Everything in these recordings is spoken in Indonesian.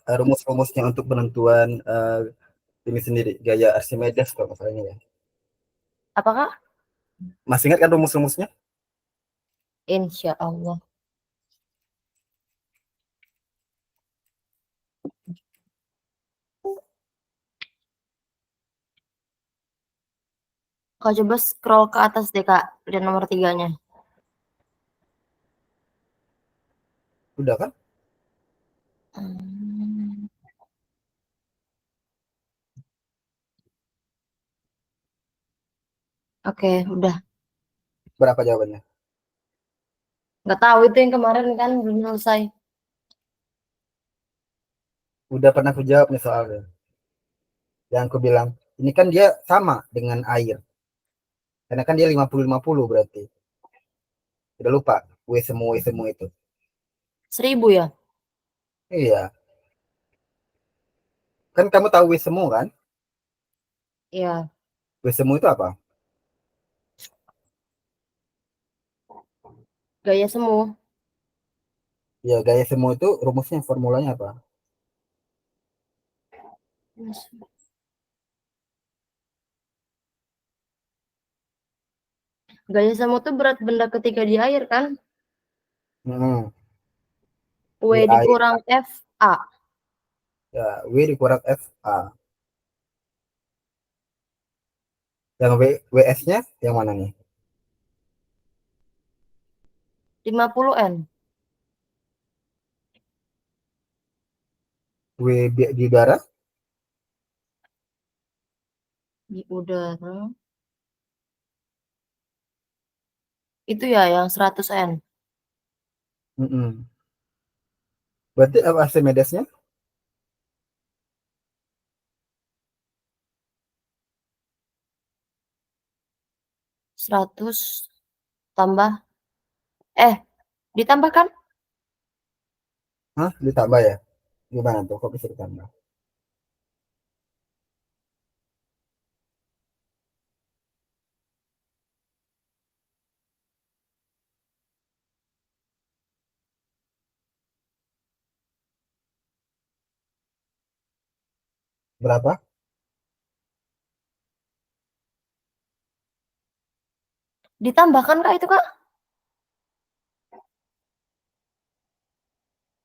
rumus-rumusnya untuk penentuan ini sendiri, gaya Archimedes kalau masalahnya ya. Apakah? Masih ingat kan rumus-rumusnya? Insya Allah. Kau coba scroll ke atas deh, Kak. Lihat nomor 3-nya. Udah kan? Hmm, Oke, udah. Berapa jawabannya? Nggak tahu itu yang kemarin kan belum selesai. Udah pernah aku jawab nih soalnya. Yang aku bilang, ini kan dia sama dengan air. Karena kan dia 50-50 berarti. Udah lupa. W semu itu. 1000 ya? Iya. Kan kamu tahu W semu kan? Iya. W semu itu apa? Gaya semu. Ya, gaya semu itu rumusnya, formulanya apa? Gaya semu tuh berat benda ketika di air kan? Hmm. W W air. dikurang F A. Ya, W dikurang F A. Yang WS-nya yang mana nih? 50 N. Di udara? Di udara. Itu ya yang 100 N. Mm-mm. Berarti apa Archimedesnya? 100 tambah. Ditambahkan Hah? Ditambah ya? Gimana tuh? Kok bisa ditambah? Berapa? Ditambahkan Kak itu Kak.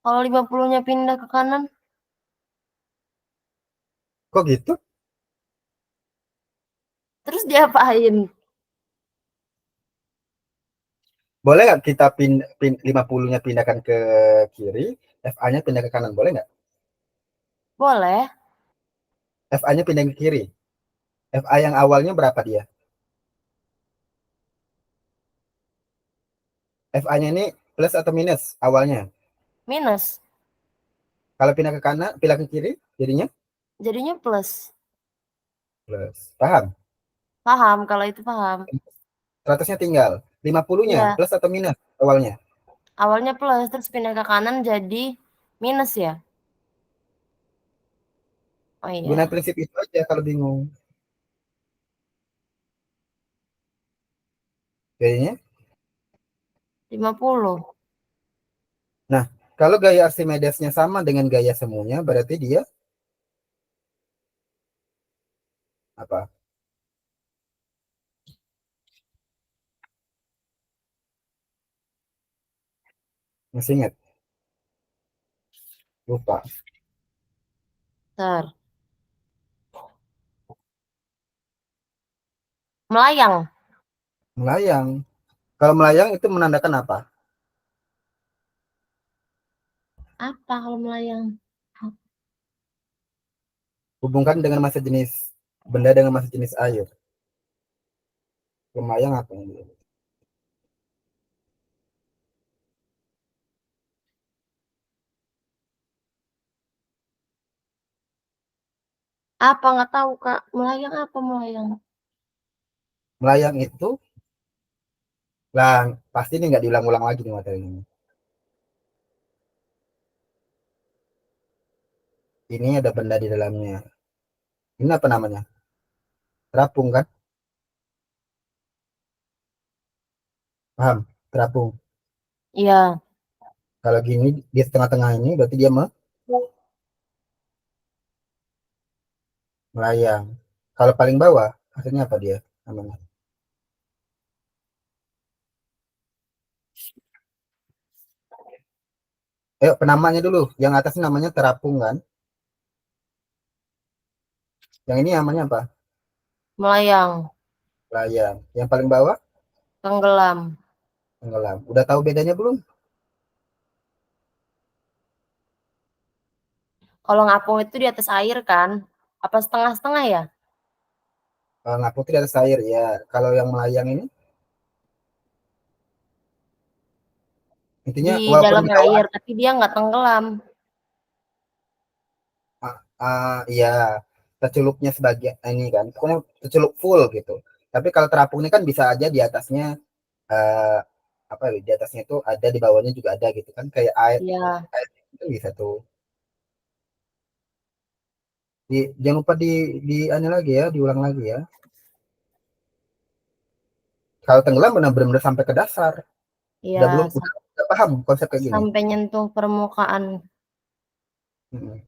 Kalau 50-nya pindah ke kanan, Kok gitu? terus diapain? Boleh nggak kita 50-nya pindahkan ke kiri, FA-nya pindah ke kanan? Boleh nggak? Boleh. FA-nya pindah ke kiri. FA yang awalnya berapa dia? FA-nya ini plus atau minus awalnya? Minus. Kalau pindah ke kanan, pindah ke kiri, jadinya Jadinya plus. plus. Paham? Paham, kalau itu paham. 100-nya tinggal. 50-nya Iya, plus atau minus awalnya? awalnya plus, terus pindah ke kanan jadi minus ya? Oh Guna iya, prinsip itu aja kalau bingung. Jadinya. 50. Nah, kalau gaya Archimedesnya sama dengan gaya semuanya, berarti dia apa? Masih ingat? Lupa. Ter. Melayang. Melayang. Kalau melayang itu menandakan apa? Apa kalau melayang? Hubungkan dengan massa jenis benda dengan massa jenis air. Melayang apa yang dia? Apa nggak tahu Kak? Melayang apa melayang? Melayang itu lah pasti ini nggak diulang-ulang lagi nih materi ini. Ini ada benda di dalamnya. Ini apa namanya? Terapung kan? Paham? Terapung. Iya, Kalau gini di tengah-tengah ini berarti dia melayang. Kalau paling bawah, akhirnya apa dia namanya? Penamanya dulu. Yang atas namanya terapung kan? Yang ini namanya apa? Melayang. Layang. Yang paling bawah? Tenggelam. Tenggelam. Udah tahu bedanya belum? Kalau ngapung itu di atas air kan? Apa setengah-setengah ya? Ngapung di atas air ya. Kalau yang melayang ini, intinya Di walaupun dalam di bawah, air, tapi dia nggak tenggelam. iya, tercelupnya sebagian ini kan. Pokoknya tercelup full gitu. Tapi kalau terapung ini kan bisa aja di atasnya, eh, apa ya, di atasnya itu ada, di bawahnya juga ada gitu kan. Kayak air, Ya, air itu bisa tuh. Jangan lupa di anu lagi ya, diulang lagi ya. Kalau tenggelam benar-benar sampai ke dasar. Udah belum, ya udah paham konsep kayak gini? sampai nyentuh permukaan. Mm-mm.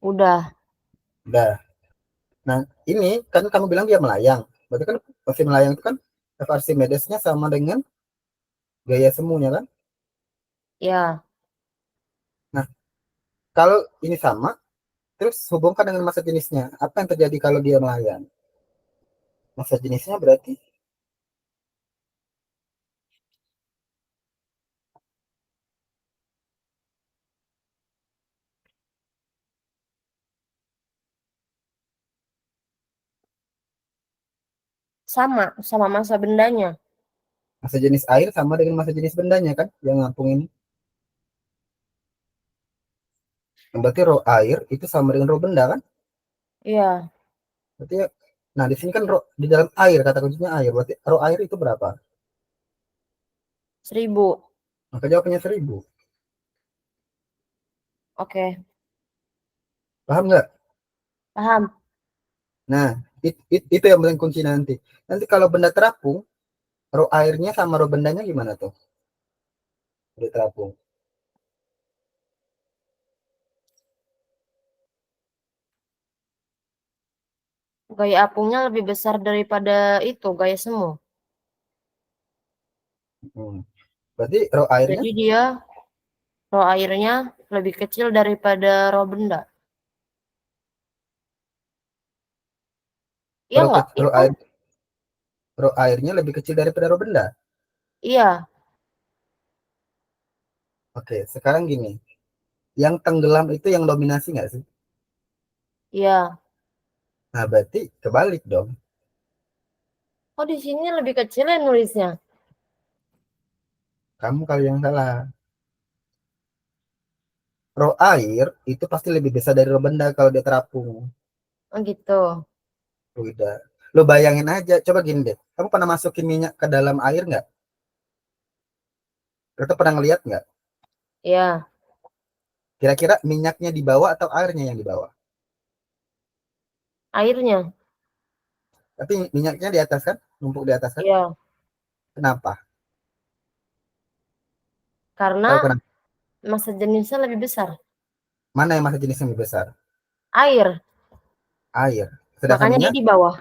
Udah, Udah. Nah, ini kan kamu bilang dia melayang. Berarti kan pasti melayang itu kan F Archimedesnya sama dengan gaya semuanya kan? ya. Nah, kalau ini sama, terus hubungkan dengan massa jenisnya. Apa yang terjadi kalau dia melayang? Massa jenisnya berarti Sama massa bendanya. massa jenis air sama dengan massa jenis bendanya kan? Yang ngapung ini. Berarti rho air itu sama dengan rho benda kan? Iya, Berarti ya, nah di sini kan rho, di dalam air, kata kuncinya air. Berarti rho air itu berapa? 1000. Maka jawabannya 1000. Oke, Paham nggak? paham. Nah, itu yang paling kunci nanti. Nanti kalau benda terapung, rho airnya sama rho bendanya gimana tuh? Udah terapung. Gaya apungnya lebih besar daripada itu, gaya semu. Hmm. Berarti rho airnya, Jadi dia roh airnya lebih kecil daripada roh benda. Iya rho, nggak? rho Itu air, rho airnya lebih kecil daripada rho benda. iya, Oke, sekarang gini. Yang tenggelam itu yang dominasi nggak sih? iya. Nah, berarti kebalik dong. Oh di sini lebih kecil ya nulisnya. Kamu kali yang salah. Rho air itu pasti lebih besar dari rho benda kalau dia terapung. Oh gitu. Udah. Lo bayangin aja. Coba gini deh. Kamu pernah masukin minyak ke dalam air nggak? Atau pernah ngeliat nggak? Iya, Kira-kira minyaknya di bawah atau airnya yang di bawah? airnya. Tapi minyaknya di atas kan? Numpuk di atas kan? Iya, Kenapa? Tahu karena kenapa? massa jenisnya lebih besar. Mana yang masa jenisnya lebih besar? Air, Air. Sedangkan makanya dia minyak, di bawah.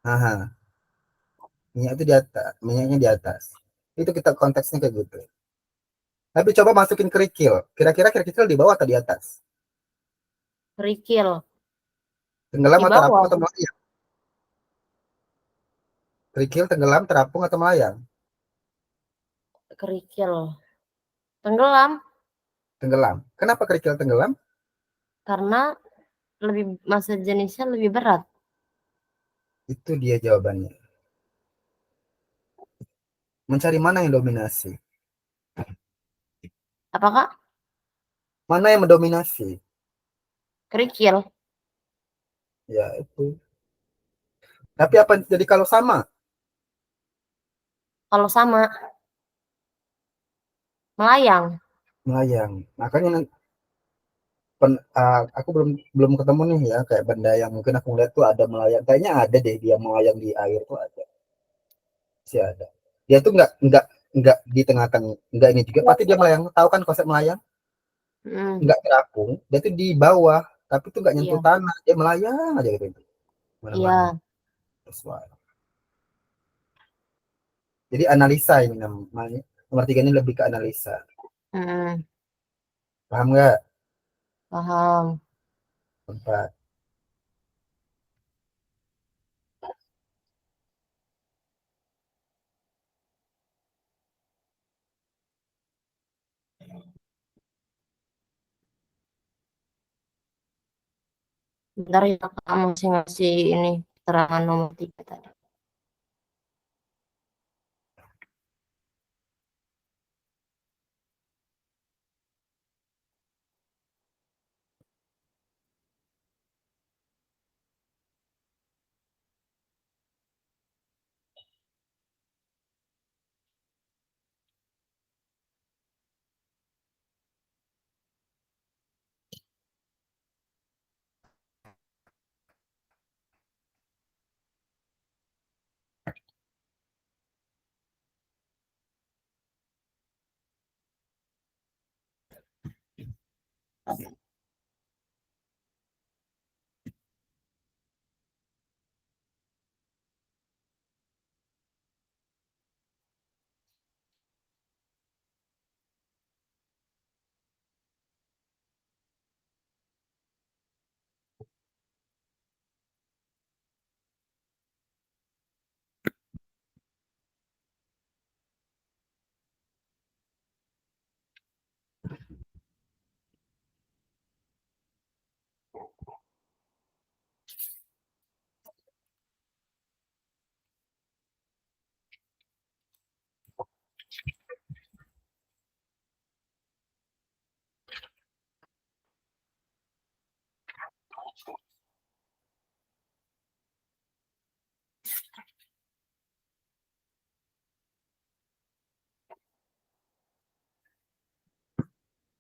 aha, minyak itu di atas, minyaknya di atas. Itu kita konteksnya kayak gitu. Tapi coba masukin kerikil. Kira-kira kerikil di bawah atau di atas? Kerikil Tenggelam di atau terapung bawah. atau melayang? Kerikil tenggelam, terapung atau melayang? Kerikil tenggelam Tenggelam. Kenapa kerikil tenggelam? karena lebih massa jenisnya lebih berat. Itu dia jawabannya. Mencari mana yang dominasi? Apakah Mana yang mendominasi? kerikil Ya itu. Tapi apa yang terjadi kalau sama? kalau sama melayang? Melayang. Makanya aku belum belum ketemu nih ya kayak benda yang mungkin aku lihat tuh ada melayang. Kayaknya ada deh dia melayang di air tuh ada. Sih ada. Dia tuh nggak di tengah-tengah, nggak ini juga. Pasti dia melayang. Tahu kan konsep melayang? Hmm, Nggak terapung. Dia tuh di bawah. tapi tuh nggak nyentuh Iya, tanah, dia melayang aja gitu mana-mana. iya. Terus, wah. Jadi analisa ini namanya. Nomor tiga ini lebih ke analisa. Mm, Paham nggak? paham. Empat. Bentar ya, kamu masih ngasih ini keterangan nomor 3 tadi.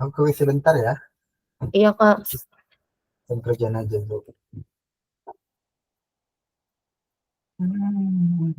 Aku ke WC bentar ya. Iya, Kak. Jam kerjaan aja dulu. Hmm.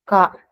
Kak.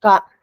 Kak.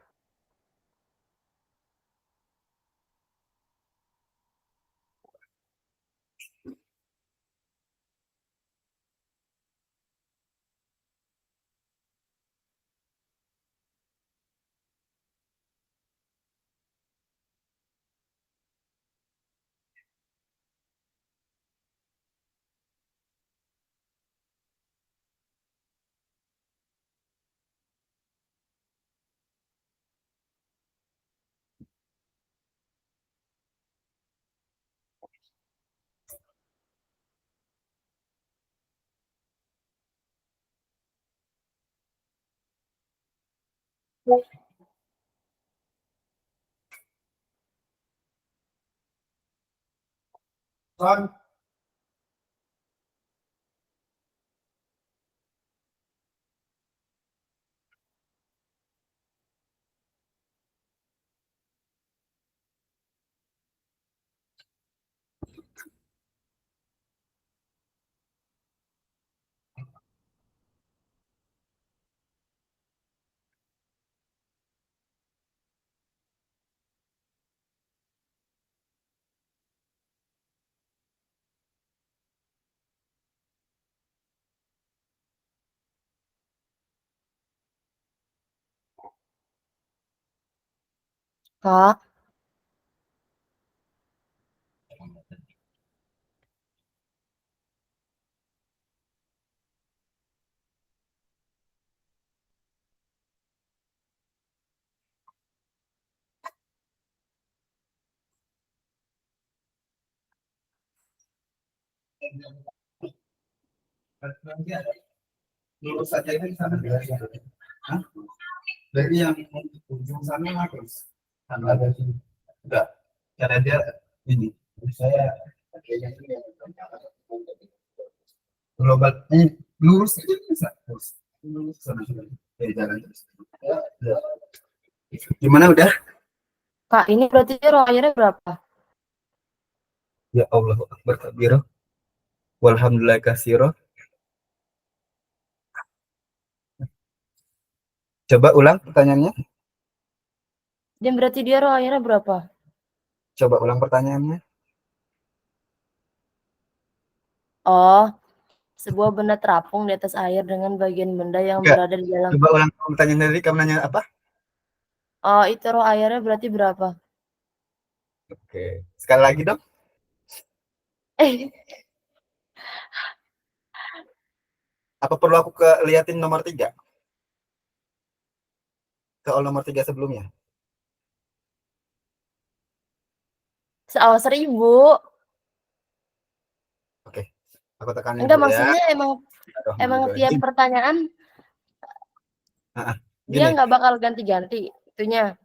Kak. Lurus saja itu di sana. Hah? Dari yang ujung sana harus ada enggak karena dia ini saya kayaknya ini global lurus aja bisa lurus sana dari jalan terus. Ya. Gimana udah? Kak, ini berarti raw airnya berapa? Ya Allah Akbar kabiro. Walhamdulillah kasiro. Coba ulang pertanyaannya. Dan berarti dia raw airnya berapa? Coba ulang pertanyaannya. Oh, sebuah benda terapung di atas air dengan bagian benda yang Enggak. berada di dalam. Coba ulang pertanyaan tadi. Kamu nanya apa? Oh, itu raw airnya berarti berapa? Oke. Sekali lagi dong. Eh, Apa perlu aku ke liatin nomor 3? Ke nomor 3 sebelumnya. oh, 1000. Oke. Aku tekanin Enggak, dulu ya. maksudnya emang tiap pertanyaan dia Gini, nggak bakal ganti-ganti itunya.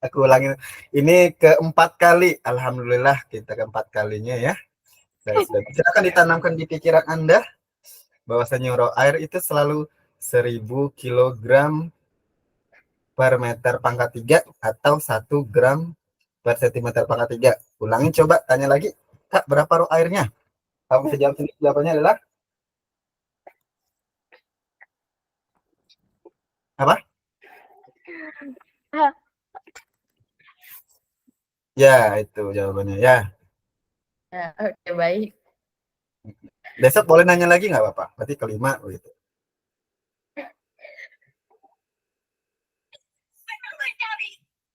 aku ulangin. Ini keempat kali. Alhamdulillah kita keempat kalinya ya. Dan sudah silakan ditanamkan di pikiran Anda bahwasanya raw air itu selalu 1000 kg per meter pangkat 3 atau 1 gram per sentimeter pangkat 3. Ulangin coba, tanya lagi. Kak, berapa raw airnya? Kamu bisa jawab sendiri. Jawabannya adalah apa? Ya, itu jawabannya. Ya, Ya, oke, baik. besok boleh nanya lagi nggak Bapak? Berarti kelima gitu.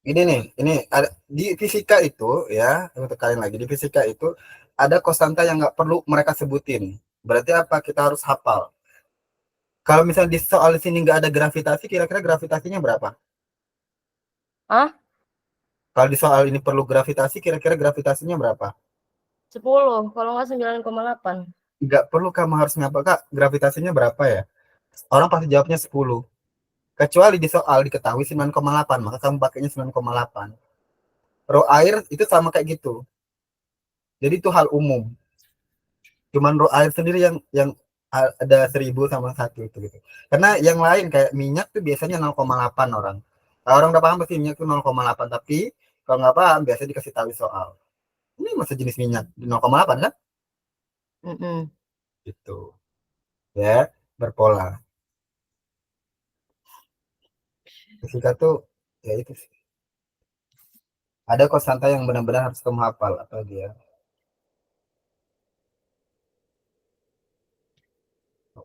Ini nih, ini ada di fisika itu ya, untuk kalian lagi di fisika itu ada konstanta yang nggak perlu mereka sebutin. Berarti apa? Kita harus hafal. Kalau misalnya di soal sini nggak ada gravitasi, kira-kira gravitasinya berapa? Hah? Kalau di soal ini perlu gravitasi, kira-kira gravitasinya berapa? 10, kalau nggak 9,8. Nggak perlu kamu harus ngapa Kak, gravitasinya berapa ya? Orang pasti jawabnya 10. Kecuali di soal diketahui 9,8, maka kamu pakainya 9,8. Row air itu sama kayak gitu. Jadi itu hal umum. Cuman row air sendiri yang ada 1000 sama satu itu gitu. Karena yang lain kayak minyak tuh biasanya 0,8 orang. Kalau orang udah paham pasti minyak tuh 0,8, tapi kalau nggak paham biasa dikasih tahu soal. Ini masa jenis minyak di 0,8 kan? Mm-mm. Gitu. Ya, berpola. Fisika tuh ya itu sih. Ada konstanta yang benar-benar harus kamu hafal apa dia?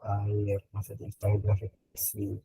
Air, masa jenis tahu gravitasi.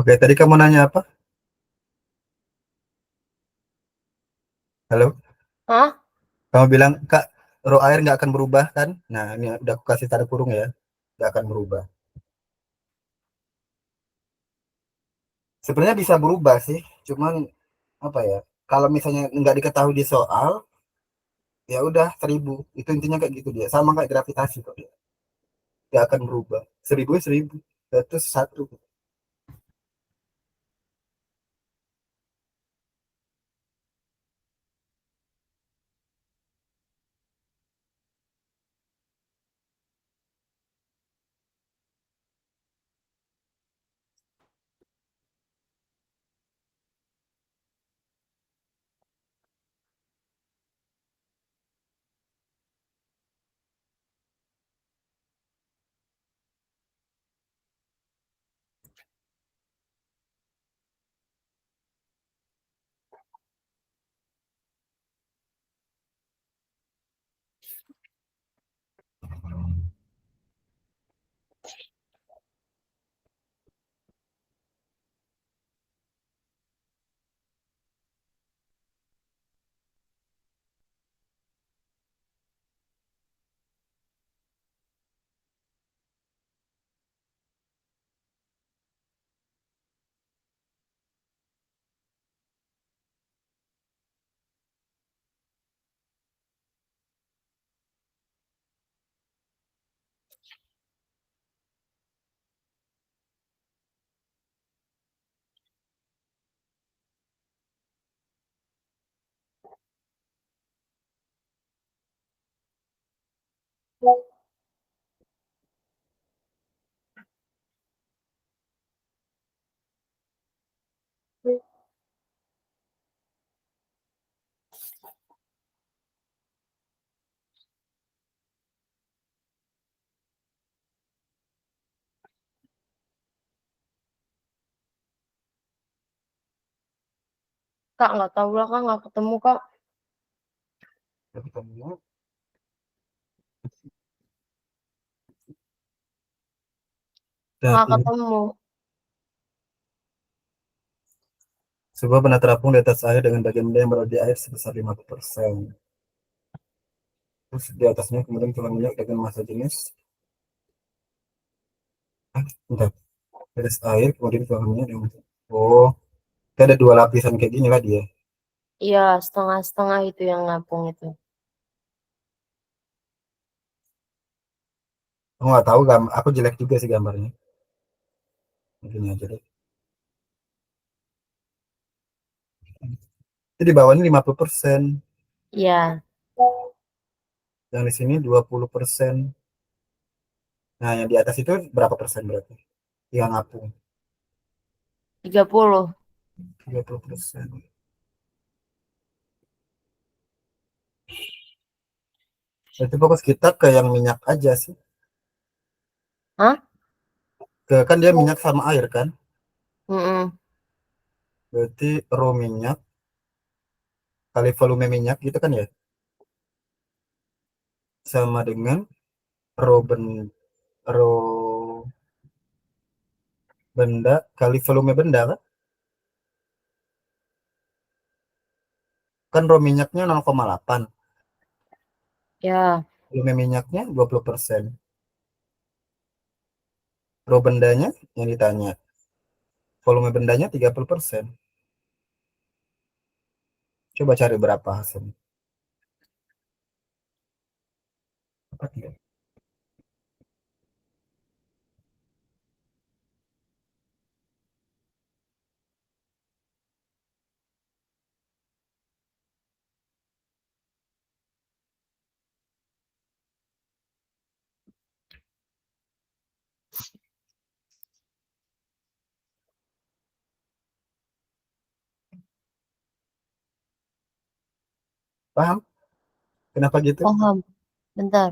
Oke, tadi kamu nanya apa? Halo? Hah? Kamu bilang, Kak, row air nggak akan berubah kan? Nah, ini udah aku kasih tanda kurung ya. Nggak akan berubah. Sebenarnya bisa berubah sih. Cuman, apa ya, kalau misalnya nggak diketahui di soal, ya udah 1000. Itu intinya kayak gitu dia. Sama kayak gravitasi kok dia. Nggak akan berubah. 1000 ya 1000. Itu satu. Kak, nggak tahu lah Kak, nggak ketemu Kak. Ketemu. Nggak Tapi ketemu. sebuah benda terapung di atas air dengan bagian benda yang berada di air sebesar 50%. Terus di atasnya kemudian tulang minyak dengan massa jenis. Bentar. Di atas air kemudian tulang minyak dengan oh, itu ada dua lapisan kayak gini lah dia. Iya, setengah-setengah itu yang ngapung itu. Aku nggak tahu aku jelek juga sih gambarnya. Begini aja deh. Itu di bawahnya 50%. Iya, Yang di sini 20%. Nah, yang di atas itu berapa persen berarti? Yang ngapung 30. 30%. Itu fokus kita ke yang minyak aja sih. Hah? Ke, kan dia minyak sama air kan? Mm-mm. Berarti raw minyak kali volume minyak gitu kan ya? Sama dengan raw, raw benda kali volume benda kan? Kan raw minyaknya 0,8. Ya, Volume minyaknya 20%. Raw bendanya yang ditanya. Volume bendanya 30%. Coba cari berapa hasilnya. Apa tidak? Paham? Kenapa gitu? paham. Bentar.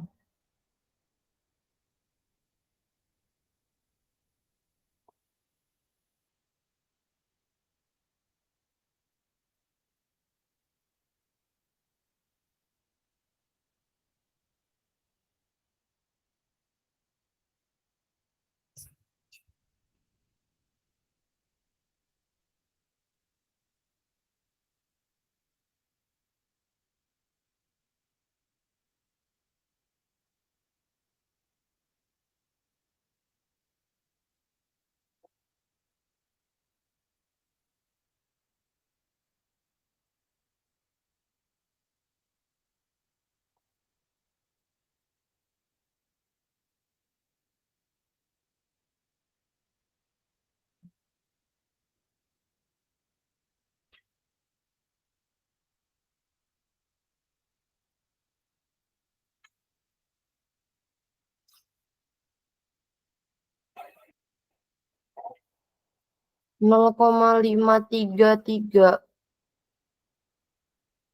Nol koma lima tiga tiga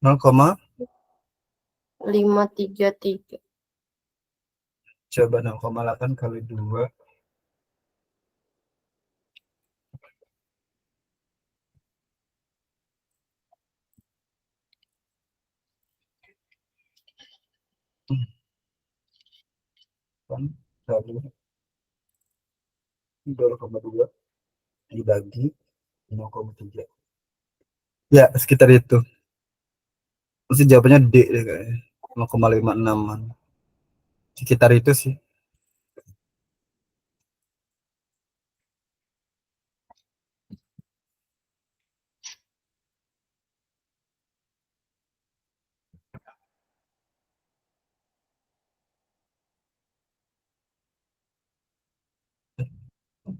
0, lima tiga tiga. coba 0,8 kali 2. Kan kali 0,2 dibagi 0,3. Ya, sekitar itu. Mesti jawabannya D deh kayaknya. 0,56-an. Sekitar itu sih.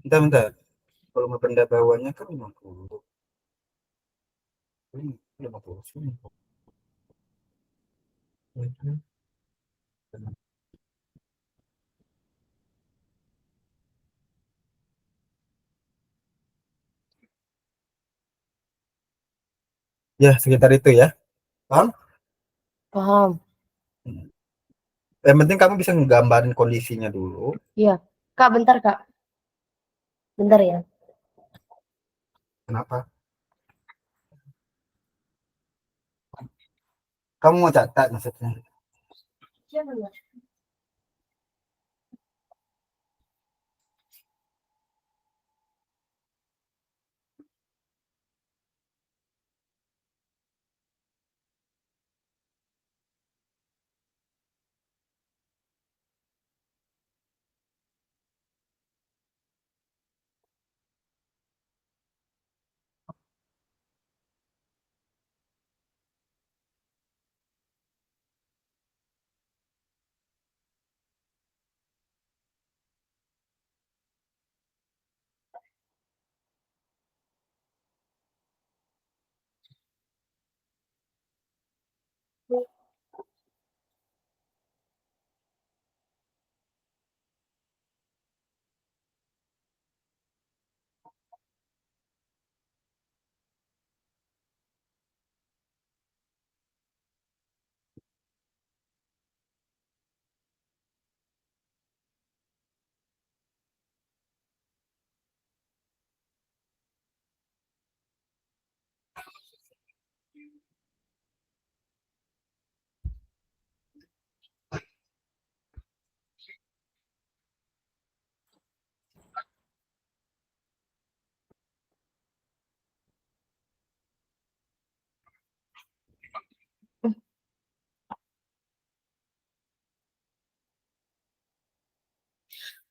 Bentar. Kalau benda bawahnya kan 50. Ini 50 sini. Ya, sekitar itu ya. Paham? Paham. Yang penting kamu bisa nggambarin kondisinya dulu. Iya. Kak, bentar, Kak. Bentar ya. Kenapa? Kamu mau catat maksudnya? Iya, benar.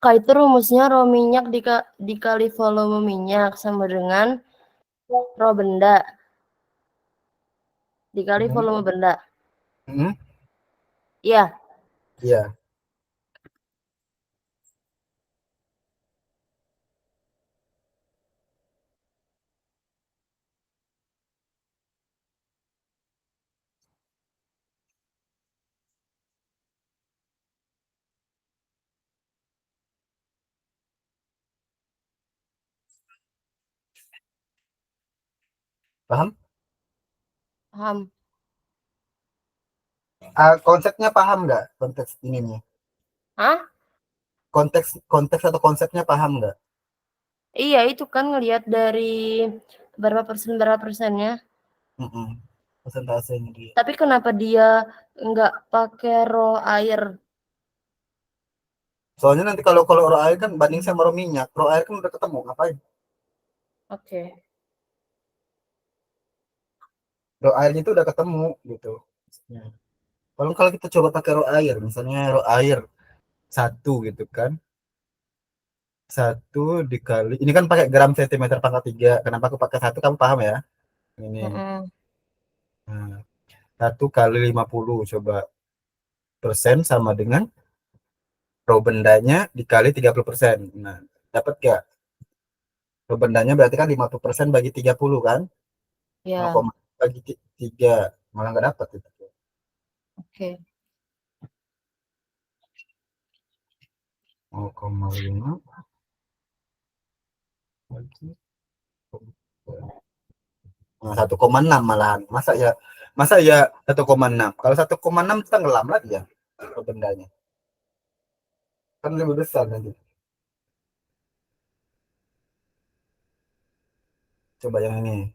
Kak, itu rumusnya rho minyak dikali volume minyak sama dengan rho benda dikali Hmm. volume benda. Hmm? Iya, Iya, paham? paham. Konsepnya paham nggak? Konteks ininya. Hah? Konteks atau konsepnya paham nggak? Iya, itu kan ngelihat dari berapa persennya. Mm-mm. Persentasenya dia. Tapi kenapa dia nggak pakai rho air? Soalnya nanti kalau raw air kan banding sama raw minyak. Raw air kan udah ketemu, ngapain? Oke. Raw airnya itu udah ketemu gitu. Ya. Kalau kita coba pakai raw air, misalnya raw air satu gitu kan, satu dikali, ini kan pakai gram sentimeter pangkat tiga. Kenapa aku pakai satu? Kamu paham ya? Ini Mm-mm. nah, satu kali 50 coba persen sama dengan raw bendanya dikali 30%. Nah, dapat gak? Raw bendanya berarti kan 50% bagi 30 kan? Ya, 0, bagi 3 malah nggak dapat itu. oke. 0,5 bagi 1,6 malahan. Masa ya 1,6. Kalau 1,6 kita ngelam lagi ya bendanya. Kan lebih besar nanti. Coba yang ini.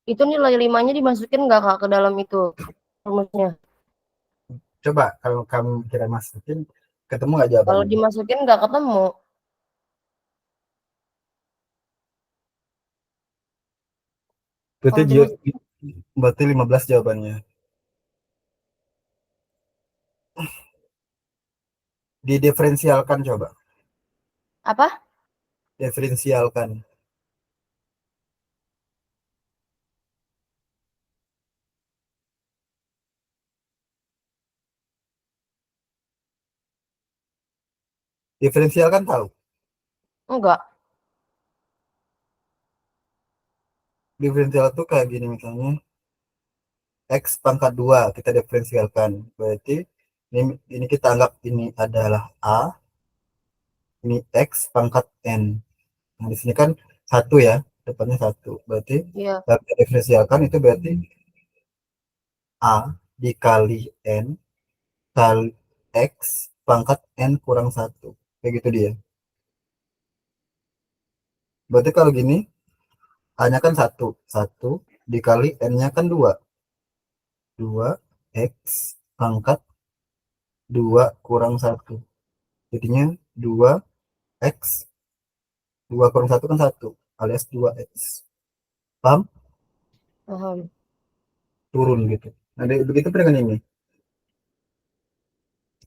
Itu nilai 5-nya dimasukin nggak Kak ke dalam itu rumusnya? Coba kalau kamu kira masukin, ketemu nggak Kalau jawabannya? dimasukin nggak ketemu. Berarti, Kalau dimas berarti 15 jawabannya. Didiferensialkan coba. apa? Diferensialkan. Diferensialkan tahu. Enggak. Diferensial tuh kayak gini misalnya. X pangkat 2 kita diferensialkan. Berarti ini kita anggap ini adalah A, ini X pangkat N. Nah, di sini kan satu ya, depannya satu. Berarti Iya. kalau kita diferensialkan itu berarti A dikali N kali X pangkat N kurang satu. Kayak gitu dia. Berarti kalau gini, A-nya kan satu. Satu dikali N-nya kan dua. Dua X pangkat 2 kurang satu. Jadinya 2X. 2 kurang satu kan satu, alias 2X. Paham? Paham. Turun gitu. Nah, begitu dengan ini.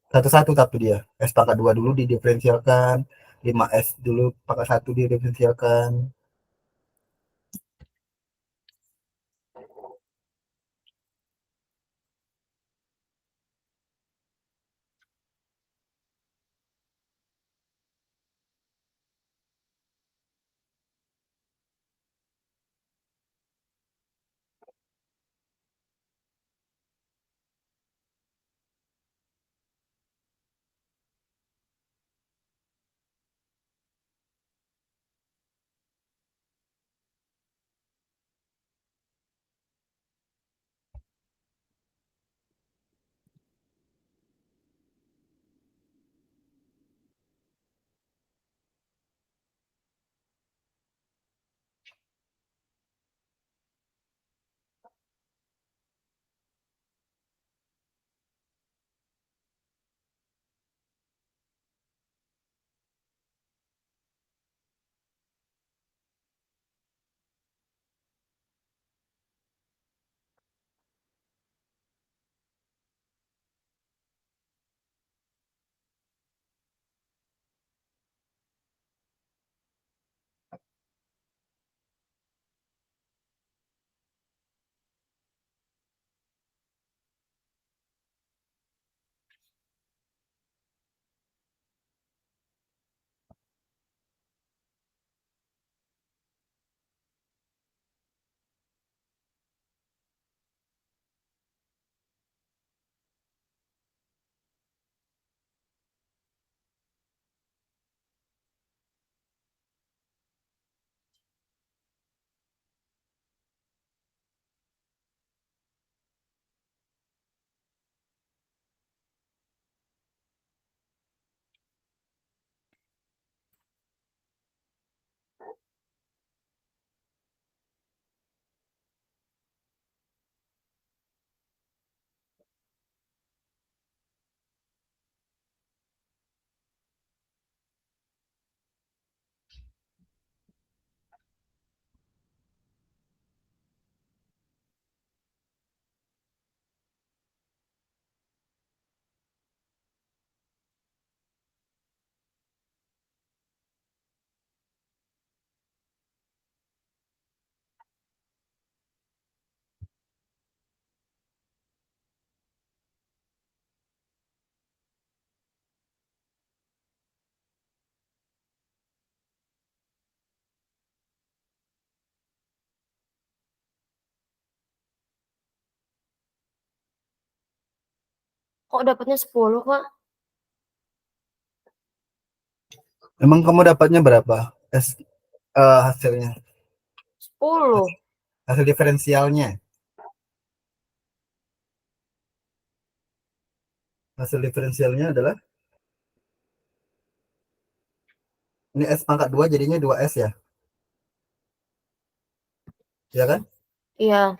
Satu-satu tapi dia. S pangkat 2 dulu didiferensialkan. 5S dulu pangkat satu didiferensialkan. Kok dapatnya 10 Kak? Emang kamu dapatnya berapa? Hasilnya. 10. Hasil diferensialnya. Hasil diferensialnya adalah ini S pangkat 2 jadinya 2S ya. Ya kan? Iya,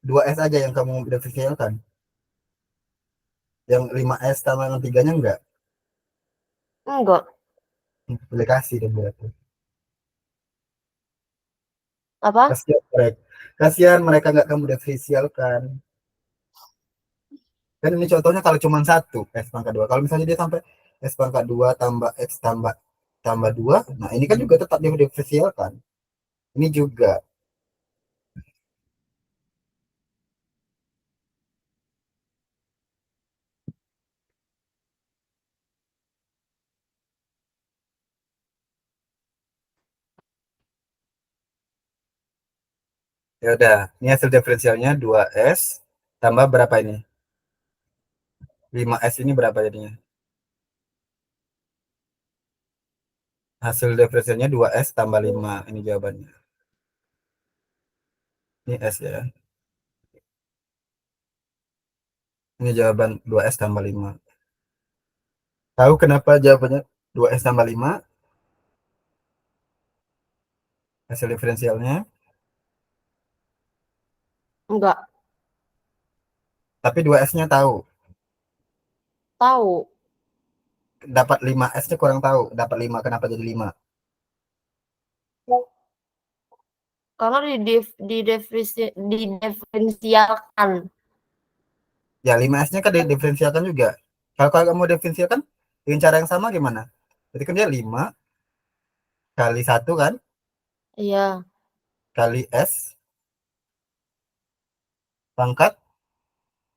2S aja yang kamu diferensialkan. Yang 5S sama yang tiganya enggak. enggak. Boleh kasih deh berarti. Apa? Kasihan mereka. Kasihan mereka nggak kamu diferensialkan. Kan ini contohnya kalau cuma satu S pangkat 2. Kalau misalnya dia sampai S pangkat 2 tambah X tambah tambah 2, nah ini kan juga tetap dia diferensialkan. Ini juga. Ya udah, ini hasil diferensialnya 2S tambah berapa ini? 5S ini berapa jadinya? Hasil diferensialnya 2S tambah 5. Ini jawabannya. Ini S ya. Ini jawaban 2S tambah 5. Tahu kenapa jawabannya 2S tambah 5? Hasil diferensialnya. Enggak. Tapi 2S-nya tahu. Tahu. Dapat 5S-nya kurang tahu. Dapat 5, kenapa jadi 5? Karena didiferensialkan. Ya 5S-nya kan diferensialkan juga. Kalau kamu diferensialkan dengan cara yang sama gimana? Jadi kan dia 5 kali 1 kan? Iya. Kali S pangkat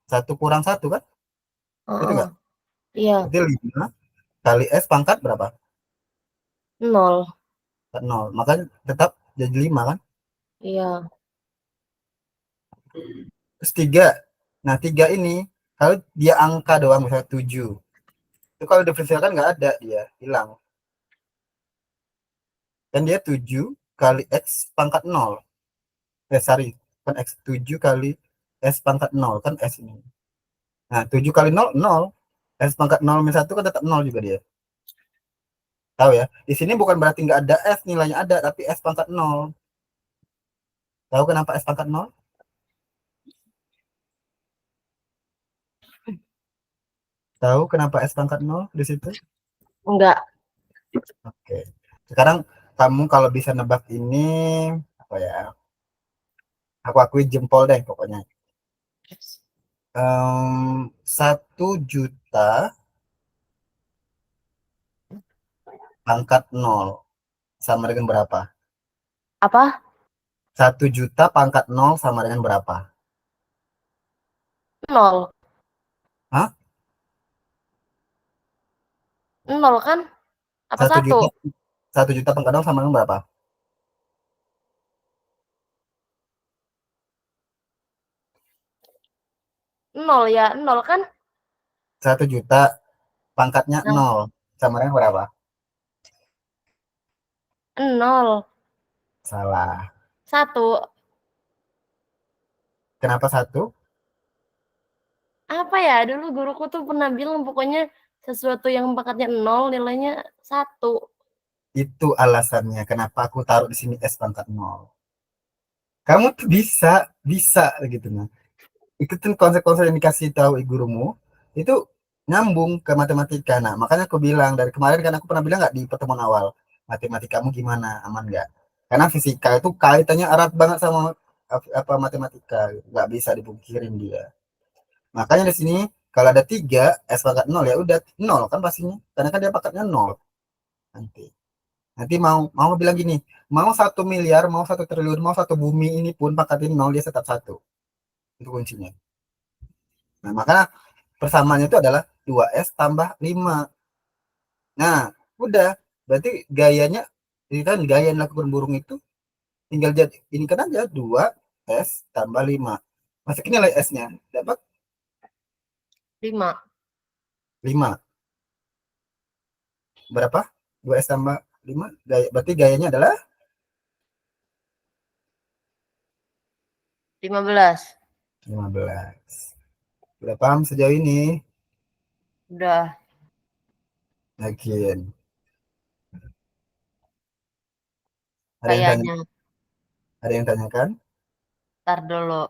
1 kurang 1 kan? Itu Heeh. enggak? Iya. Berarti 5 kali S pangkat berapa? Nol. 0. Makanya tetap jadi 5 kan? Iya. Terus 3. Nah 3 ini kalau dia angka doang misalnya 7. Itu kalau diferensialkan nggak ada, dia hilang. Dan dia 7 kali X pangkat 0. Sorry, kan X 7 kali S pangkat 0 kan S ini. Nah 7 kali 0 0. S pangkat 0 minus 1 kan tetap 0 juga dia. Tahu ya? Di sini bukan berarti nggak ada S, nilainya ada, tapi S pangkat 0. Tahu kenapa S pangkat 0? Tahu kenapa S pangkat 0 di situ? Enggak. Oke. Sekarang kamu kalau bisa nebak ini apa ya? Aku akui jempol deh pokoknya. 1 juta pangkat 0 sama dengan berapa? Apa? 1 juta pangkat 0 sama dengan berapa? Nol. Hah? Nol kan? Apa Satu satu? juta 1 juta pangkat 0 sama dengan berapa? Nol ya. Nol kan? 1 juta pangkatnya Nah, 0 sama dengan berapa? nol. Salah. Satu. Kenapa 1? Apa ya? Dulu guruku tuh pernah bilang pokoknya sesuatu yang pangkatnya nol nilainya satu. Itu alasannya kenapa aku taruh di sini S pangkat 0. Kamu tuh bisa, bisa gitu nah. Ikutin konsep-konsep yang dikasih tahu gurumu itu nyambung ke matematika. Nah, makanya aku bilang dari kemarin kan aku pernah bilang nggak di pertemuan awal, matematikamu gimana, aman nggak? Karena fisika itu kaitannya erat banget sama apa matematika, nggak bisa dipungkirin dia. Makanya di sini kalau ada 3 S pangkat 0 ya udah 0 kan pastinya, karena kan dia pangkatnya 0 nanti. Nanti mau bilang gini, mau 1 miliar, mau 1 triliun, mau satu bumi ini pun pangkatnya 0 dia tetap satu. Itu kuncinya. Nah, maka persamaannya itu adalah 2S tambah 5. Nah, udah. Berarti gayanya, ini kan gaya yang dilakukan burung itu tinggal jadi, ini kan aja 2S tambah 5. Masukin nilai S-nya. Dapat 5. 5. Berapa? 2S tambah 5. Gaya, berarti gayanya adalah 15. 15. Udah paham sejauh ini? Udah. Yakin. Ada yang tanya? Kayaknya. Ada yang tanyakan? Ntar dulu.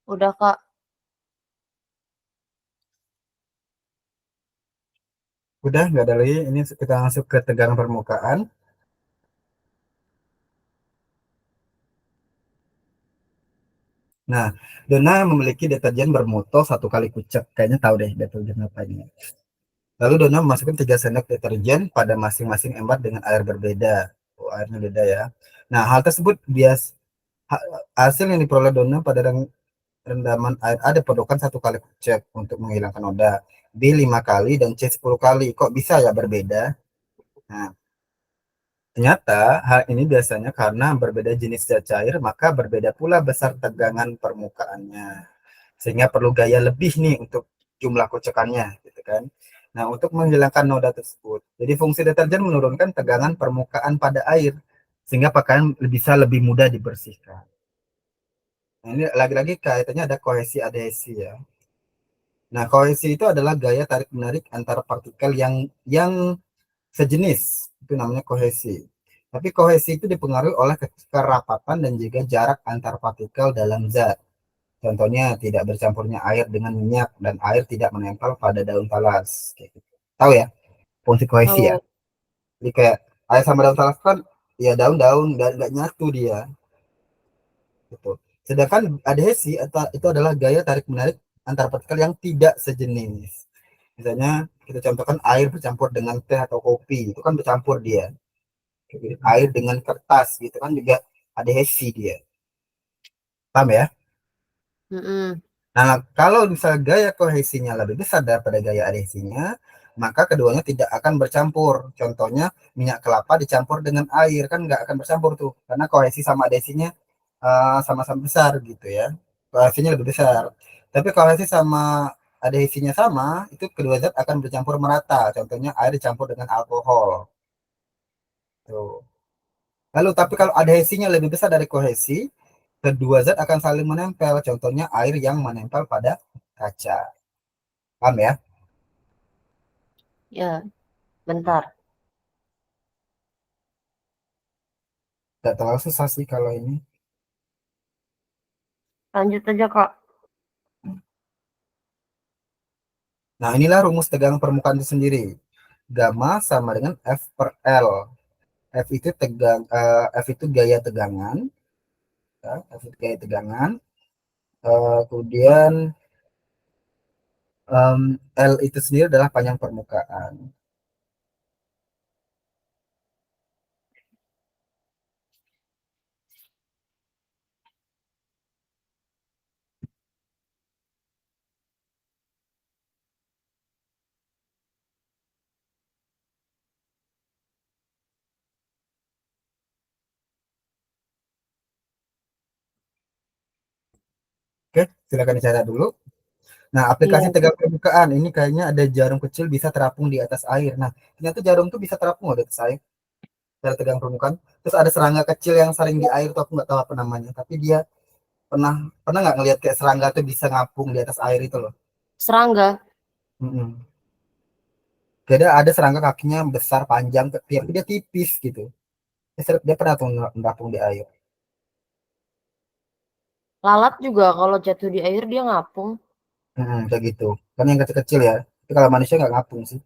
Udah, Kak. Udah, nggak ada lagi. Ini kita masuk ke tegangan permukaan. Nah, Donna memiliki deterjen bermoto 1 kali kucek. Kayaknya tahu deh deterjen apa ini. Lalu Donna memasukkan 3 sendok deterjen pada masing-masing ember dengan air berbeda. Oh, airnya beda ya. Nah, hal tersebut hasil yang diperoleh Donna pada rendaman air A diperlukan 1 kali kucek untuk menghilangkan noda, B 5 kali, dan C 10 kali. Kok bisa ya berbeda? Nah, ternyata hal ini biasanya karena berbeda jenis zat cair, maka berbeda pula besar tegangan permukaannya. Sehingga perlu gaya lebih nih untuk jumlah kocekannya, gitu kan. Nah, untuk menghilangkan noda tersebut. Jadi fungsi deterjen menurunkan tegangan permukaan pada air sehingga pakaian bisa lebih mudah dibersihkan. Nah, ini lagi-lagi kaitannya ada kohesi adhesi ya. Nah, kohesi itu adalah gaya tarik menarik antara partikel yang sejenis. Itu namanya kohesi. Tapi kohesi itu dipengaruhi oleh kerapatan dan juga jarak antar partikel dalam zat. Contohnya tidak bercampurnya air dengan minyak dan air tidak menempel pada daun talas. Kayak gitu. Tahu ya fungsi kohesi ya? Tahu. Jadi kayak air sama daun talas kan ya daun-daun nggak nyatu dia. Gitu. Sedangkan adhesi itu adalah gaya tarik menarik antar partikel yang tidak sejenis. Misalnya kita contohkan air bercampur dengan teh atau kopi, itu kan bercampur dia. Air dengan kertas gitu kan juga adhesi dia. Paham ya? Mm-mm. Nah, kalau misalnya gaya kohesinya lebih besar daripada gaya adhesinya, maka keduanya tidak akan bercampur. Contohnya minyak kelapa dicampur dengan air kan nggak akan bercampur tuh, karena kohesi sama adhesinya sama-sama besar gitu ya. Kohesinya lebih besar. Tapi kohesi sama adhesinya sama, itu kedua zat akan bercampur merata. Contohnya air dicampur dengan alkohol. Tuh. Lalu tapi kalau adhesinya lebih besar dari kohesi, kedua zat akan saling menempel. Contohnya air yang menempel pada kaca. Paham ya? Ya, bentar. Tidak terlalu susah sih kalau ini. Lanjut aja, Kak. Nah, inilah rumus tegangan permukaan itu sendiri. Gamma sama dengan F per L. F itu gaya tegangan, ya, F itu gaya tegangan. Kemudian L itu sendiri adalah panjang permukaan. Oke, silakan dicatat dulu. Nah, aplikasi Iya. tegangan permukaan ini kayaknya ada jarum kecil bisa terapung di atas air. Nah, ternyata jarum tuh bisa terapung di atas air. Cara tegangan permukaan. Terus ada serangga kecil yang saling di air tuh aku nggak tahu apa namanya, tapi dia Pernah pernah nggak ngelihat kayak serangga tuh bisa ngapung di atas air itu loh. Serangga. Mm-mm. Ada serangga kakinya besar panjang tapi dia tipis gitu. Dia pernah tuh ngapung di air. Lalat juga kalau jatuh di air dia ngapung. Kayak gitu. Kan yang kecil-kecil ya. Tapi kalau manusia nggak ngapung sih.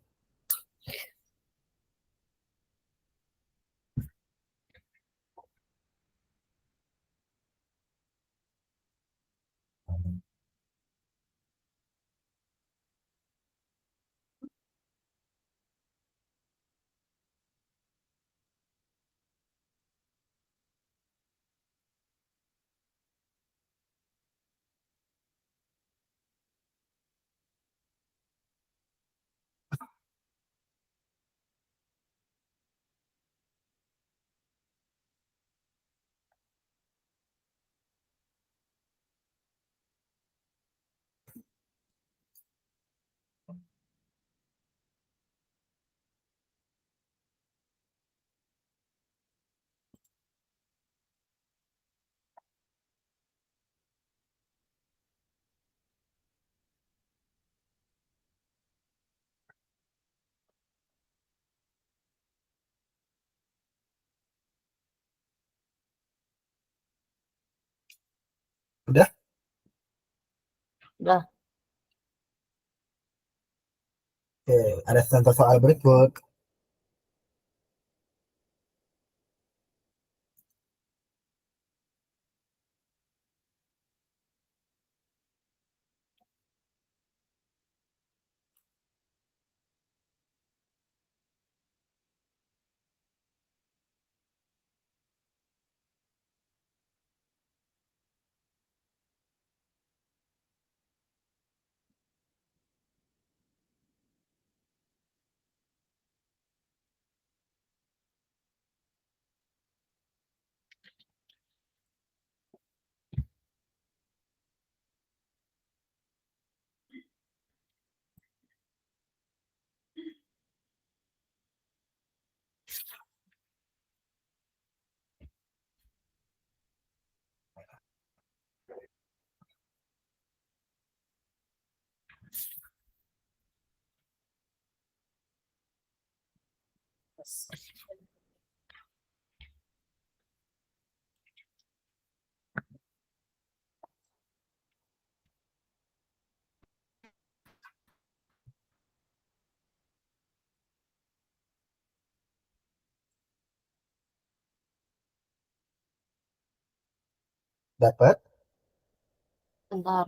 Udah. Udah, Oke, ada contoh soal berikut. Dapat. bentar.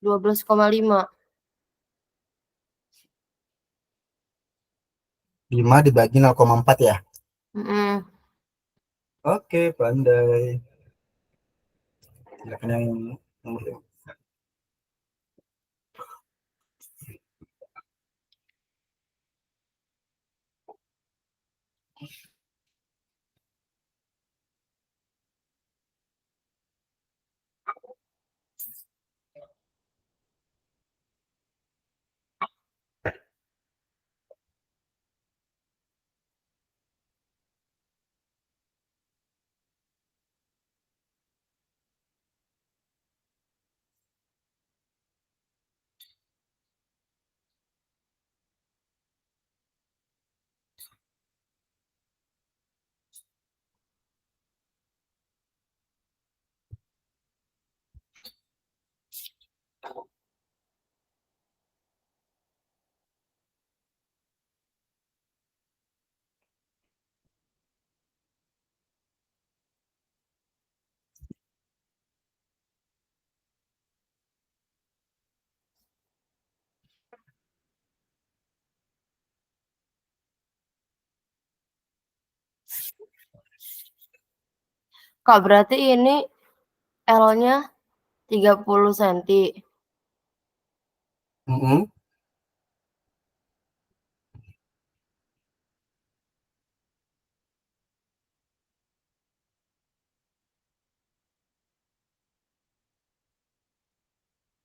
12,5. 5 dibagi 0,4 ya. Mm-mm. Oke, pandai. Silakan yang nomor 5. Kak, berarti ini L-nya 30 cm. Mm-mm.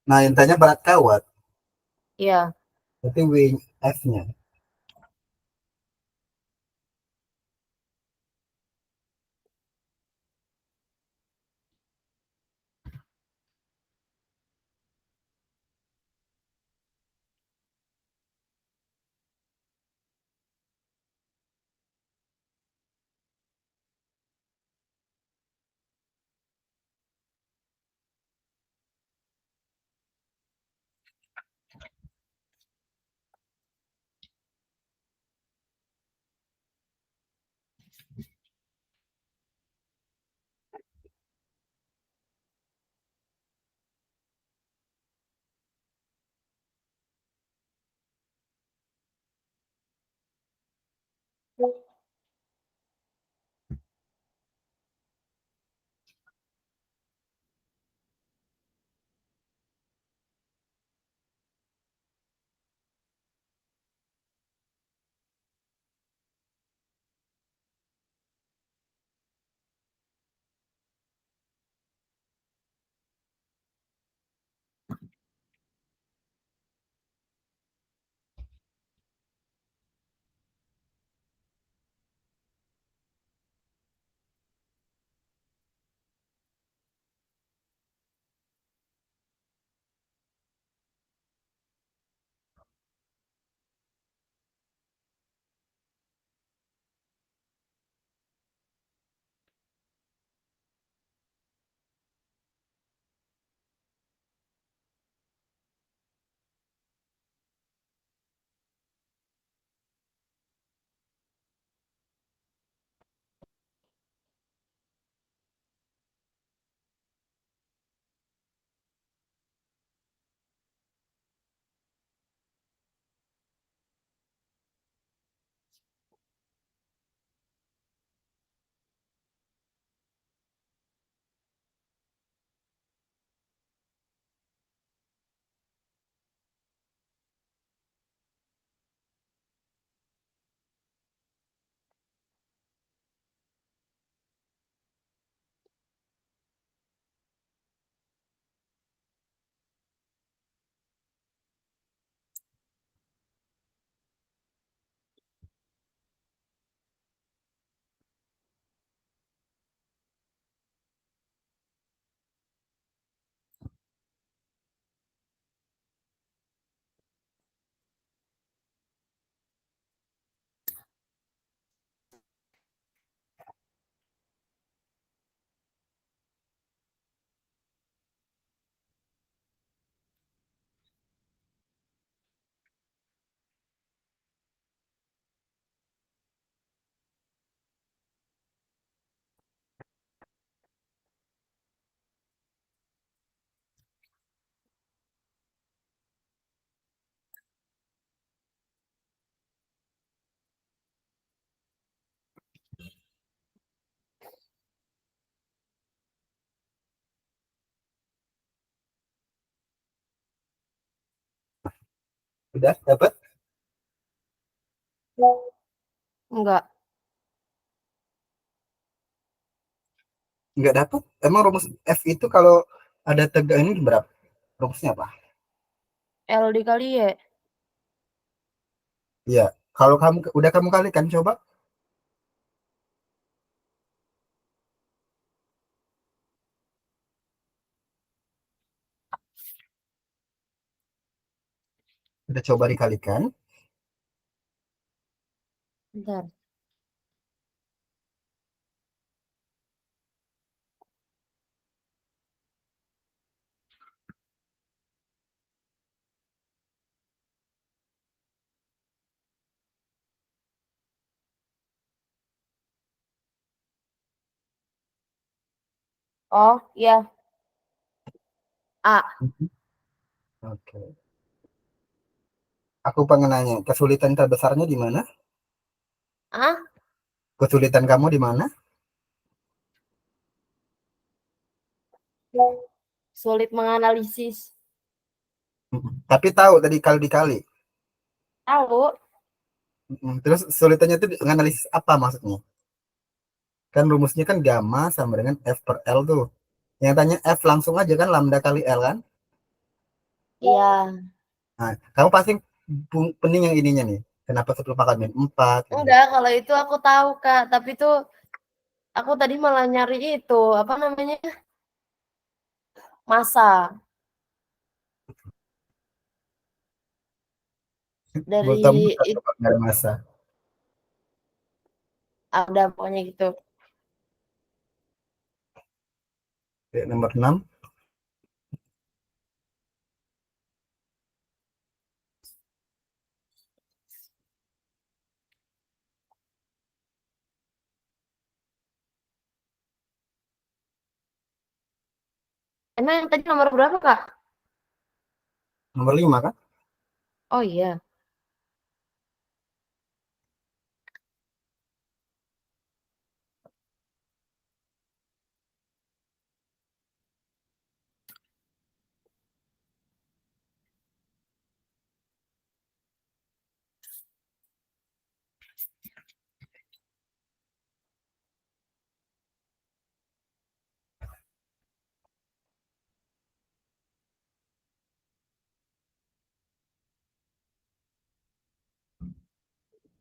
Nah, yang tanya berat kawat. Iya. Berarti W F-nya. Udah dapat? Enggak. Nggak dapat. Emang rumus F itu kalau ada tegak ini berapa? Rumusnya apa? L dikali Y. Iya. Kalau kamu udah kamu kalikan coba. Udah coba dikalikan. Bentar. Oh, iya. A. Mhm. Oke. Aku pengen nanya, kesulitan terbesarnya di mana? A. Kesulitan kamu di mana? Sulit menganalisis. Mhm. Tapi tahu tadi kalau dikali. Tahu. Mhm. Terus kesulitannya itu menganalisis apa maksudnya? Kan rumusnya kan gamma sama dengan F per L tuh. Yang tanya F langsung aja kan lambda kali L kan? Iya. Nah, kamu pasti pening yang ininya nih. Kenapa 10 pangkat min 4 gitu kan. Enggak, kalau itu aku tahu, Kak. Tapi tuh aku tadi malah nyari itu, apa namanya? Masa Buat kamu dari nggak coba nyari masa. ada pokoknya gitu. Oke, nomor 6. Emang yang tadi nomor berapa, Kak? Nomor 5 kan? Oh iya.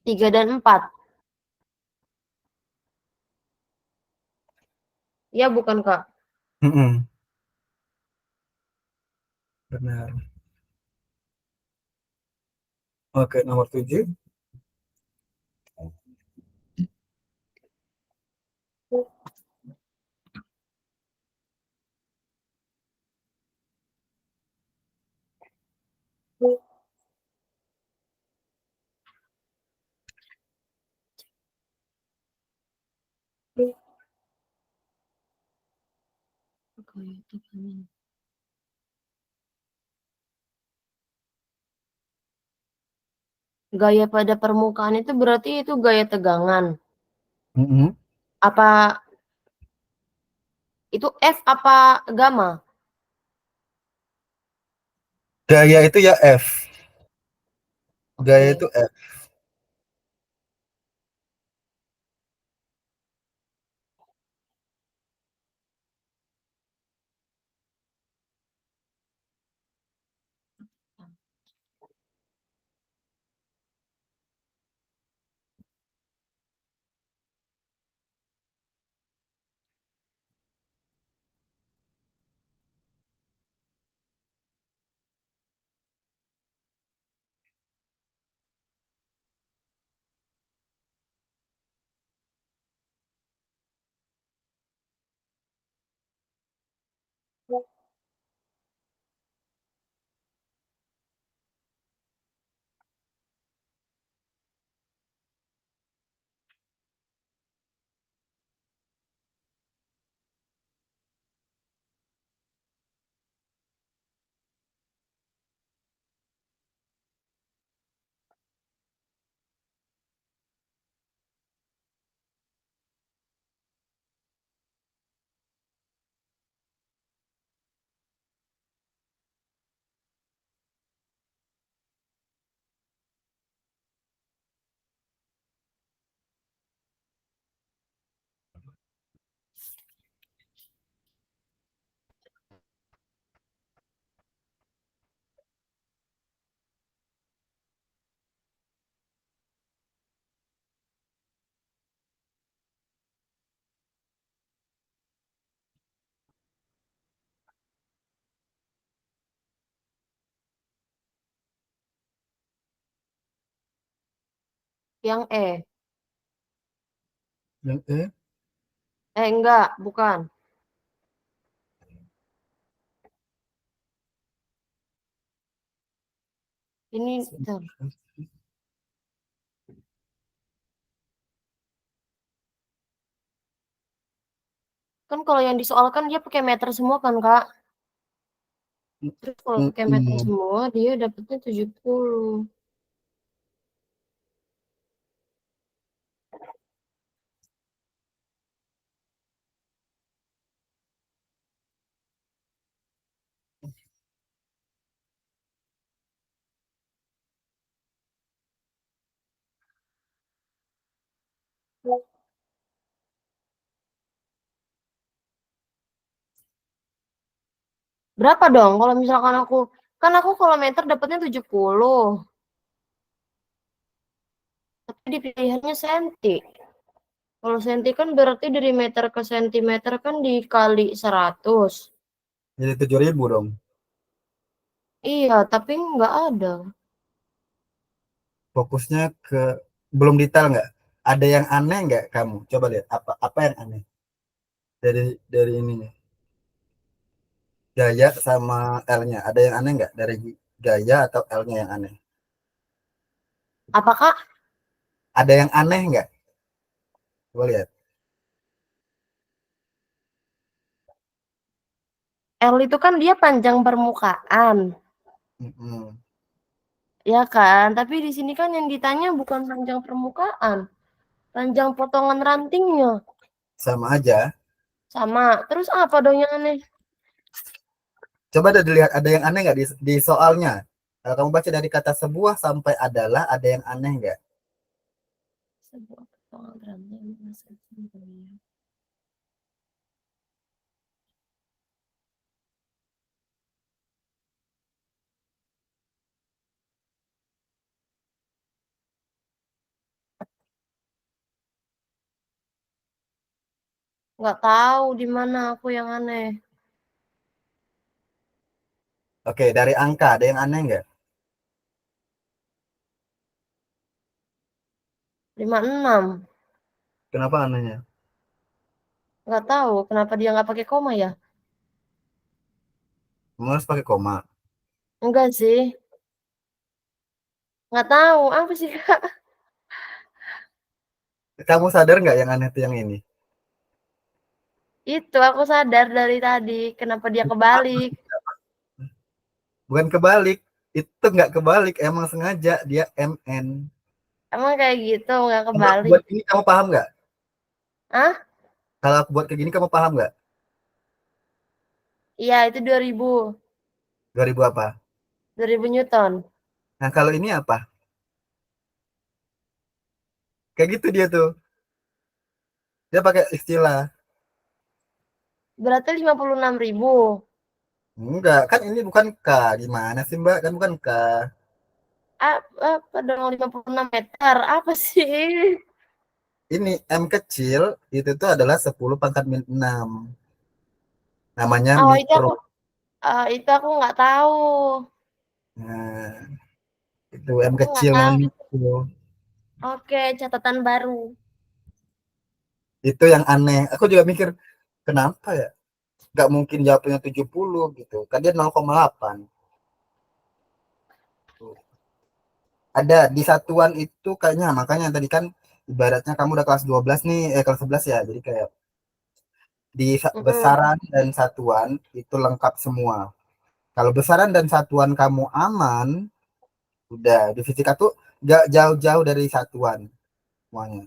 3 dan 4. Iya bukan, Kak? Mm-mm, benar. Oke, nomor 7. Gaya pada permukaan itu berarti itu gaya tegangan. Mm-mm. Apa itu F apa gamma? Gaya itu ya F. Gaya Oke. itu F. Yang E. Yang E. Enggak, bukan. Ini bentar. Kan kalau yang disoalkan dia pakai meter semua kan, Kak? Terus kalau pakai meter Mm-mm. semua dia dapatnya 70. Berapa dong kalau misalkan aku Kan aku kalau meter dapatnya 70. Tapi di pilihannya senti. Kalau senti kan berarti dari meter ke sentimeter kan dikali 100. Jadi 7.000 dong. Iya, tapi nggak ada. Fokusnya ke belum detail nggak? Ada yang aneh nggak kamu? Coba lihat apa yang aneh dari ininya. Gaya sama L-nya. Ada yang aneh nggak dari gaya atau L-nya yang aneh? Apakah Ada yang aneh nggak? Coba lihat. L itu kan dia panjang permukaan, Mm-mm. ya kan? Tapi di sini kan yang ditanya bukan panjang permukaan, panjang potongan rantingnya. Sama aja. Sama. Terus apa dong yang aneh? Coba deh dilihat ada yang aneh nggak di soalnya. Kalau kamu baca dari kata sebuah sampai adalah ada yang aneh nggak? Sebuah potongan ranting masuk sini. Nggak tahu di mana aku yang aneh. Oke, dari angka ada yang aneh nggak? 56. Kenapa anehnya? Nggak tahu kenapa dia nggak pakai koma ya? Kamu harus pakai koma. Enggak sih. Nggak tahu apa sih Kak? Kamu sadar nggak yang aneh itu yang ini? Itu aku sadar dari tadi kenapa dia kebalik. Bukan kebalik. Itu nggak kebalik. Emang sengaja dia MN. Emang kayak gitu nggak Kalau aku kebalik? buat ini kamu paham nggak? Ah? Kalau aku buat kayak gini kamu paham nggak? Iya itu 2000. 2000 apa? 2000 Newton. Nah kalau ini apa? Kayak gitu dia tuh. Dia pakai istilah. Berarti 56.000. Enggak, kan ini bukan K. Gimana sih Mbak? Kan bukan K. Apa dong 56 meter? Apa sih? Ini M kecil itu tuh adalah 10 pangkat min 6. Namanya Oh mikro. itu aku nggak tahu. Nah, itu M Aku nggak kecil tahu. namanya mikro. Oke, catatan baru. Itu yang aneh. Aku juga mikir, kenapa ya? Nggak mungkin jawabnya 70 gitu. Kan dia 0,8. Ada di satuan itu kayaknya, makanya tadi kan ibaratnya kamu udah kelas 12 nih, kelas 11 ya. Jadi kayak di Mm-mm. besaran dan satuan itu lengkap semua. Kalau besaran dan satuan kamu aman, udah di fisika tuh gak jauh-jauh dari satuan semuanya.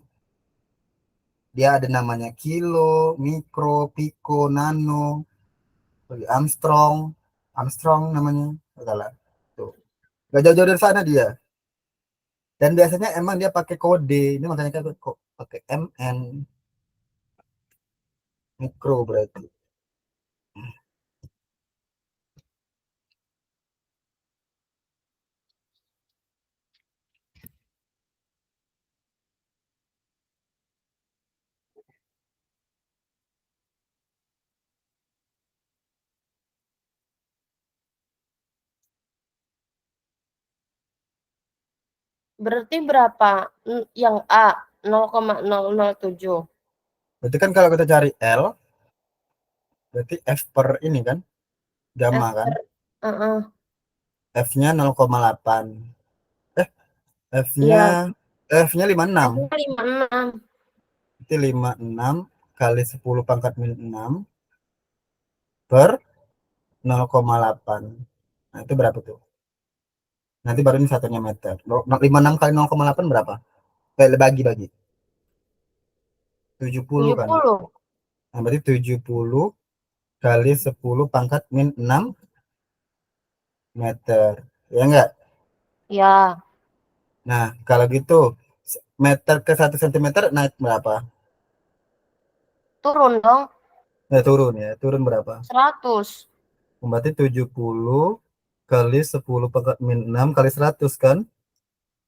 Dia ada namanya kilo, mikro, piko, nano, Armstrong, Armstrong namanya, salah. Tuh, gak jauh-jauh dari sana dia. Dan biasanya emang dia pakai kode, ini makanya kan kok pakai MN, mikro berarti. Berarti berapa? Yang A 0,007. Berarti kan kalau kita cari L, berarti F per ini kan, gamma F kan, per, uh-uh. F-nya 0,8. Eh, F-nya Iya, F-nya 56. F-nya 56. Berarti 56 kali 10 pangkat min 6 per 0,8. Nah, itu berapa tuh? Nanti baru ini satunya meter. 56 kali 0,8 berapa? Bagi-bagi. 70 kan. 70. Nah, berarti 70 kali 10 pangkat min 6 meter. Ya enggak? Ya, Nah, kalau gitu meter ke 1 cm naik berapa? turun dong. Turun ya. Turun berapa? 100. Berarti 70 kali 10 pangkat min 6 kali 100 kan.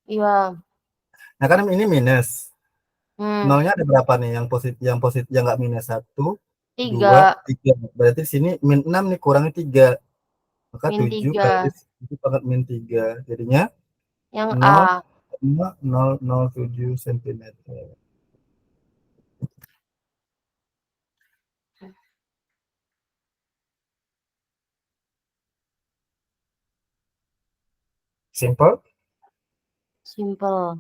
Iya. Nah kan ini minus. Hmm. Nolnya ada berapa nih? Yang positif yang nggak minus, satu, dua, 3 tiga. Berarti di sini min 6 nih, kurangnya 3. Maka min 7 kali 3 itu pangkat min 3. Jadinya yang 0, A. 0,007 cm. Simple. Simple.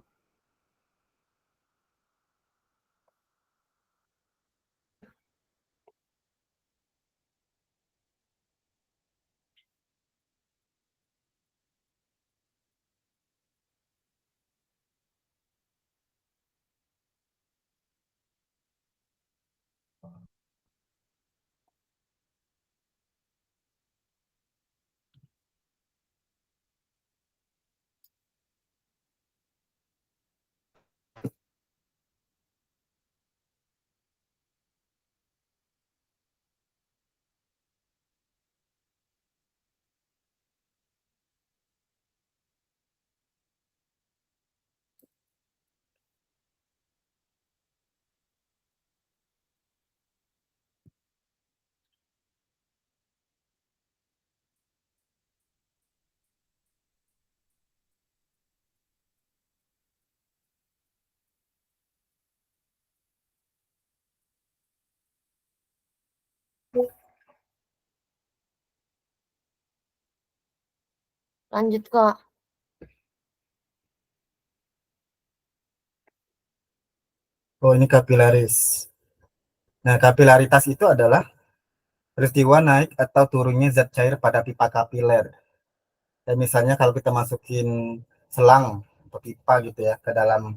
Lanjut, Kak. Oh, ini kapilaris. Nah, kapilaritas itu adalah peristiwa naik atau turunnya zat cair pada pipa kapiler. Dan misalnya kalau kita masukin selang atau pipa gitu ya ke dalam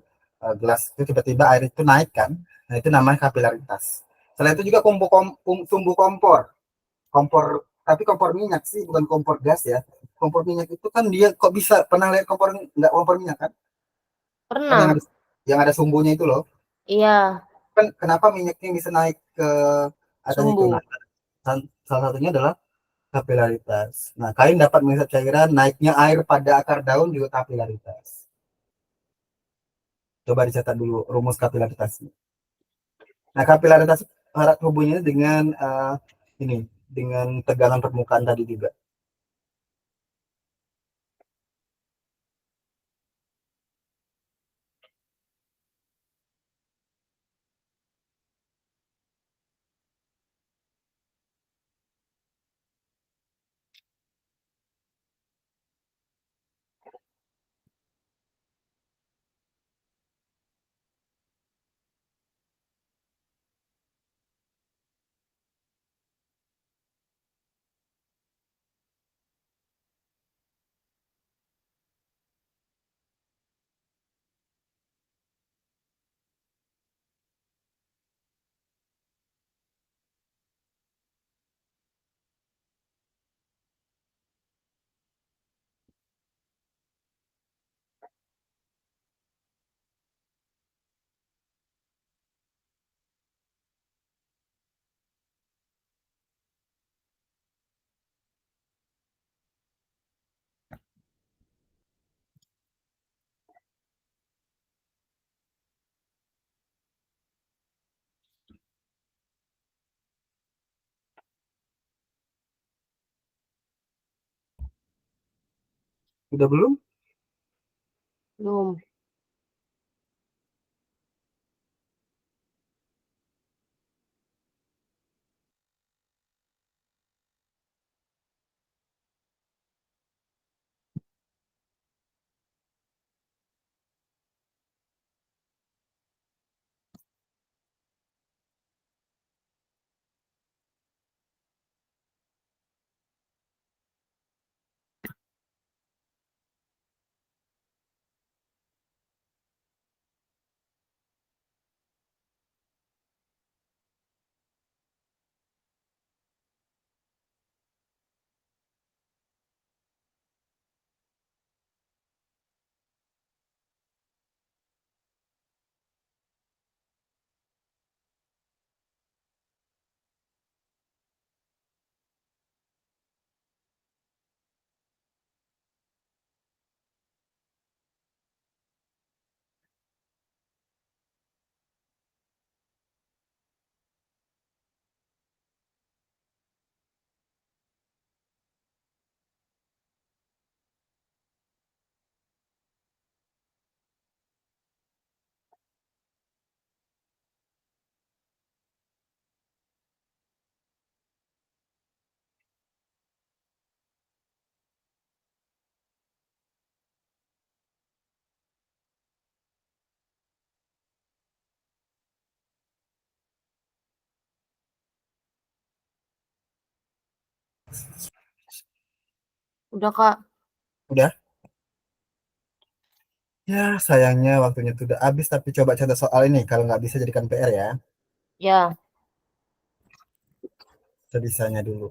gelas, itu tiba-tiba air itu naik kan. Nah, itu namanya kapilaritas. Selain itu juga sumbu kompor. Kompor, tapi kompor minyak sih, bukan kompor gas ya. Kompor minyak itu kan dia kok bisa, pernah lihat kompor, nggak kompor minyak kan? Kan Pernah. yang ada sumbunya itu loh. Iya, Kan kenapa minyaknya bisa naik ke atas itu? Nah, sumbu. salah satunya adalah kapilaritas. Nah, kain dapat mengisap cairan, naiknya air pada akar daun juga kapilaritas. Coba dicatat dulu rumus kapilaritasnya. Nah, kapilaritas erat hubungannya dengan ini, dengan tegangan permukaan tadi juga. Udah belum? Belum. Udah, Kak. Udah? Ya, sayangnya waktunya sudah habis, tapi coba contoh soal ini. Kalau nggak bisa jadikan PR ya. Ya, Sebisanya dulu.